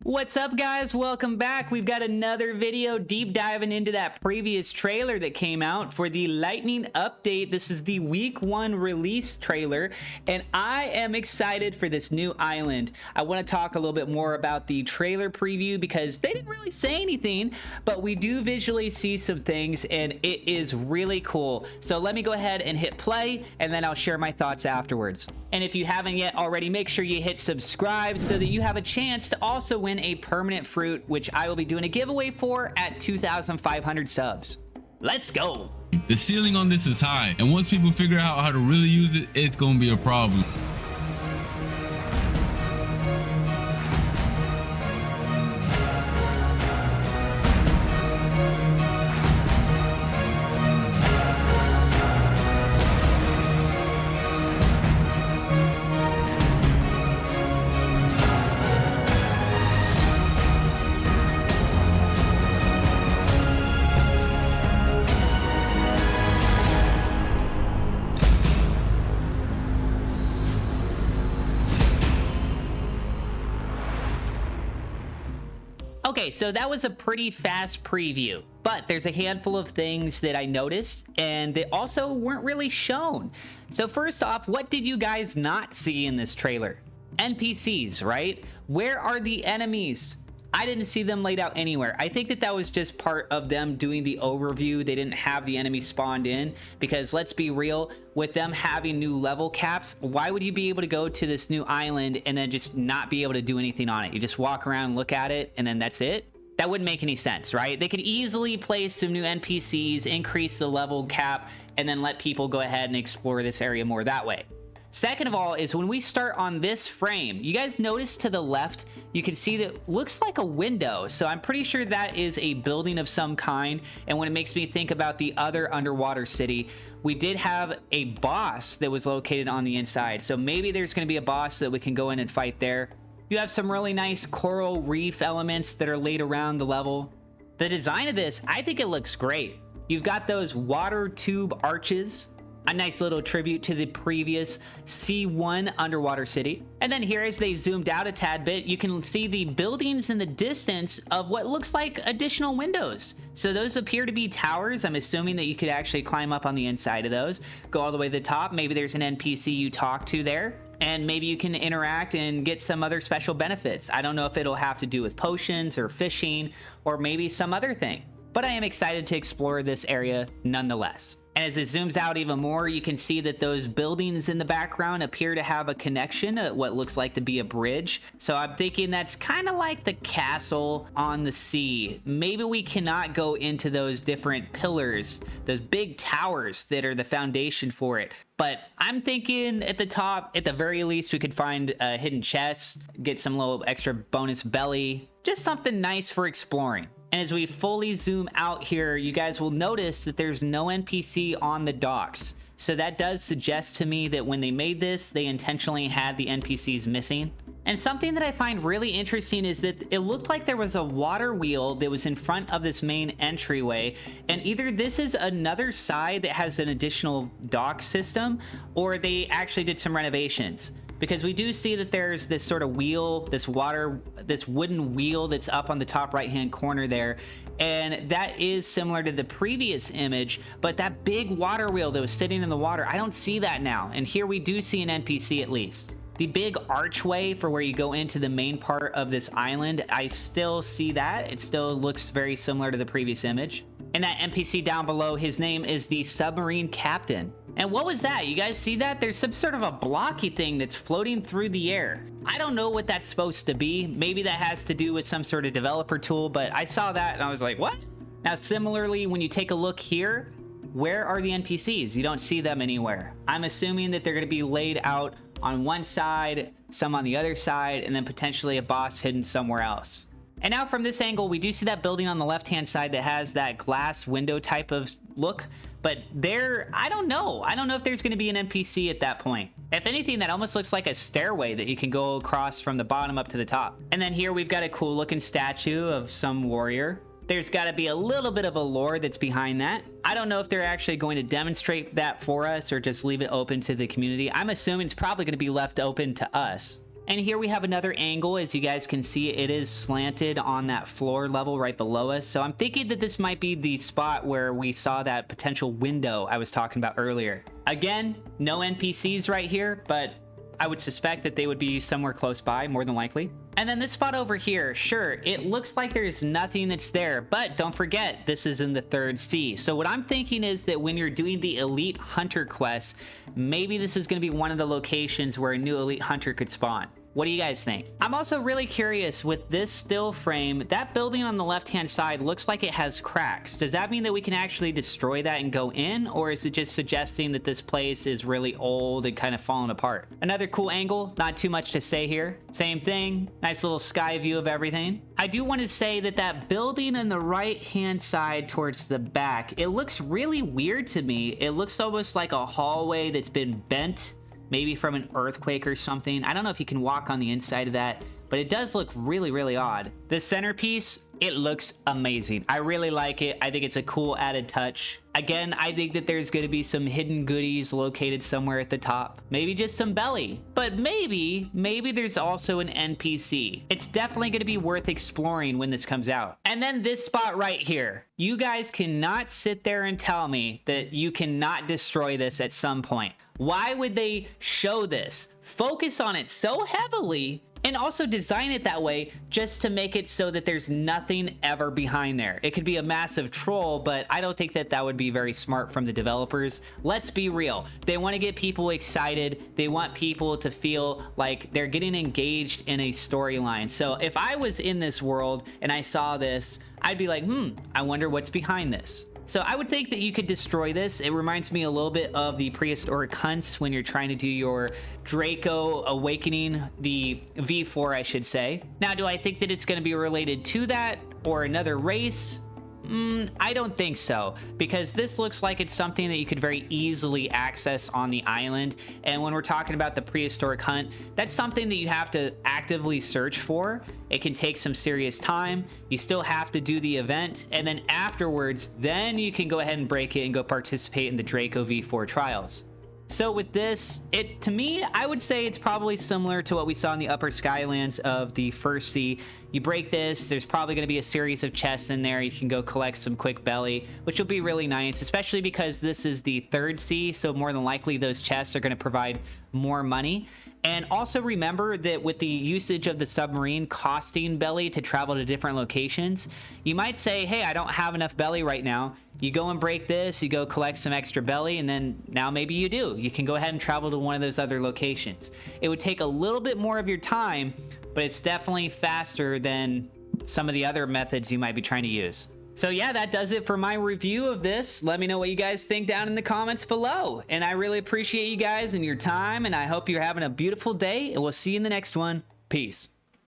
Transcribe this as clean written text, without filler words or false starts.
What's up, guys? Welcome back. We've got another video deep diving into that previous trailer that came out for the Lightning update. This is the week 1 release trailer, and I am excited for this new island. I want to talk a little bit more about the trailer preview because they didn't really say anything, but we do visually see some things, and it is really cool. So let me go ahead and hit play, and then I'll share my thoughts afterwards. And if you haven't yet already, make sure you hit subscribe so that you have a chance to also win a permanent fruit, which I will be doing a giveaway for at 2,500 subs. Let's go. The ceiling on this is high, and once people figure out how to really use it, it's gonna be a problem. Okay, so that was a pretty fast preview, but there's a handful of things that I noticed and they also weren't really shown. So first off, what did you guys not see in this trailer? NPCs, right? Where are the enemies? I didn't see them laid out anywhere. I think that was just part of them doing the overview. They didn't have the enemies spawned in because, let's be real, with them having new level caps, why would you be able to go to this new island and then just not be able to do anything on it? You just walk around, look at it, and then that's it? That wouldn't make any sense, right? They could easily place some new NPCs, increase the level cap, and then let people go ahead and explore this area more that way. Second of all is when we start on this frame, you guys notice to the left, you can see that looks like a window. So I'm pretty sure that is a building of some kind. And when it makes me think about the other underwater city, we did have a boss that was located on the inside. So maybe there's going to be a boss that we can go in and fight there. You have some really nice coral reef elements that are laid around the level. The design of this, I think it looks great. You've got those water tube arches. A nice little tribute to the previous C1 underwater city. And then here, as they zoomed out a tad bit, you can see the buildings in the distance of what looks like additional windows. So those appear to be towers. I'm assuming that you could actually climb up on the inside of those, go all the way to the top. Maybe there's an NPC you talk to there, and maybe you can interact and get some other special benefits. I don't know if it'll have to do with potions or fishing or maybe some other thing, but I am excited to explore this area nonetheless. And as it zooms out even more, you can see that those buildings in the background appear to have a connection at what looks like to be a bridge. So I'm thinking that's kind of like the castle on the sea. Maybe we cannot go into those different pillars, those big towers that are the foundation for it. But I'm thinking at the top, at the very least, we could find a hidden chest, get some little extra bonus belly, just something nice for exploring. And as we fully zoom out here, you guys will notice that there's no NPC on the docks. So that does suggest to me that when they made this, they intentionally had the NPCs missing. And something that I find really interesting is that it looked like there was a water wheel that was in front of this main entryway. And either this is another side that has an additional dock system, or they actually did some renovations. Because we do see that there's this sort of wheel, this wooden wheel that's up on the top right hand corner there. And that is similar to the previous image, but that big water wheel that was sitting in the water, I don't see that now. And here we do see an NPC at least. The big archway for where you go into the main part of this island, I still see that. It still looks very similar to the previous image. And that NPC down below, his name is the submarine captain. And what was that? You guys see that? There's some sort of a blocky thing that's floating through the air. I don't know what that's supposed to be. Maybe that has to do with some sort of developer tool, but I saw that and I was like, what? Now, similarly, when you take a look here, where are the NPCs? You don't see them anywhere. I'm assuming that they're going to be laid out on one side, some on the other side, and then potentially a boss hidden somewhere else. And now from this angle, we do see that building on the left-hand side that has that glass window type of look. But there, I don't know. I don't know if there's going to be an NPC at that point. If anything, that almost looks like a stairway that you can go across from the bottom up to the top. And then here we've got a cool looking statue of some warrior. There's got to be a little bit of a lore that's behind that. I don't know if they're actually going to demonstrate that for us or just leave it open to the community. I'm assuming it's probably going to be left open to us. And here we have another angle. As you guys can see, it is slanted on that floor level right below us. So I'm thinking that this might be the spot where we saw that potential window I was talking about earlier. Again, no NPCs right here, but I would suspect that they would be somewhere close by, more than likely. And then this spot over here, sure, it looks like there's nothing that's there, but don't forget, this is in the 3rd sea. So what I'm thinking is that when you're doing the Elite Hunter quest, maybe this is going to be one of the locations where a new Elite Hunter could spawn. What do you guys think? I'm also really curious with this still frame, that building on the left-hand side looks like it has cracks. Does that mean that we can actually destroy that and go in? Or is it just suggesting that this place is really old and kind of falling apart? Another cool angle, not too much to say here. Same thing, nice little sky view of everything. I do want to say that that building on the right-hand side towards the back, it looks really weird to me. It looks almost like a hallway that's been bent, maybe from an earthquake or something. I don't know if you can walk on the inside of that, but it does look really, really odd. The centerpiece, it looks amazing. I really like it. I think it's a cool added touch. Again, I think that there's going to be some hidden goodies located somewhere at the top. Maybe just some belly. But maybe there's also an NPC. It's definitely going to be worth exploring when this comes out. And then this spot right here. You guys cannot sit there and tell me that you cannot destroy this at some point. Why would they show this, focus on it so heavily, and also design it that way just to make it so that there's nothing ever behind there? It could be a massive troll, but I don't think that that would be very smart from the developers. Let's be real. They want to get people excited. They want people to feel like they're getting engaged in a storyline. So if I was in this world and I saw this, I'd be like, I wonder what's behind this. So I would think that you could destroy this. It reminds me a little bit of the prehistoric hunts when you're trying to do your Draco Awakening, the V4, I should say. Now, do I think that it's going to be related to that or another race? I don't think so, because this looks like it's something that you could very easily access on the island. And when we're talking about the prehistoric hunt, that's something that you have to actively search for. It can take some serious time. You still have to do the event, and then afterwards, then you can go ahead and break it and go participate in the Draco V4 trials. So with this, to me, I would say it's probably similar to what we saw in the upper skylands of the 1st sea. You break this, there's probably going to be a series of chests in there. You can go collect some quick belly, which will be really nice, especially because this is the 3rd sea, so more than likely those chests are going to provide more money. And also remember that with the usage of the submarine costing belly to travel to different locations, you might say, hey, I don't have enough belly right now. You go and break this, you go collect some extra belly, and then now maybe you do. You can go ahead and travel to one of those other locations. It would take a little bit more of your time, but it's definitely faster than some of the other methods you might be trying to use. So yeah, that does it for my review of this. Let me know what you guys think down in the comments below. And I really appreciate you guys and your time, and I hope you're having a beautiful day, and we'll see you in the next one. Peace.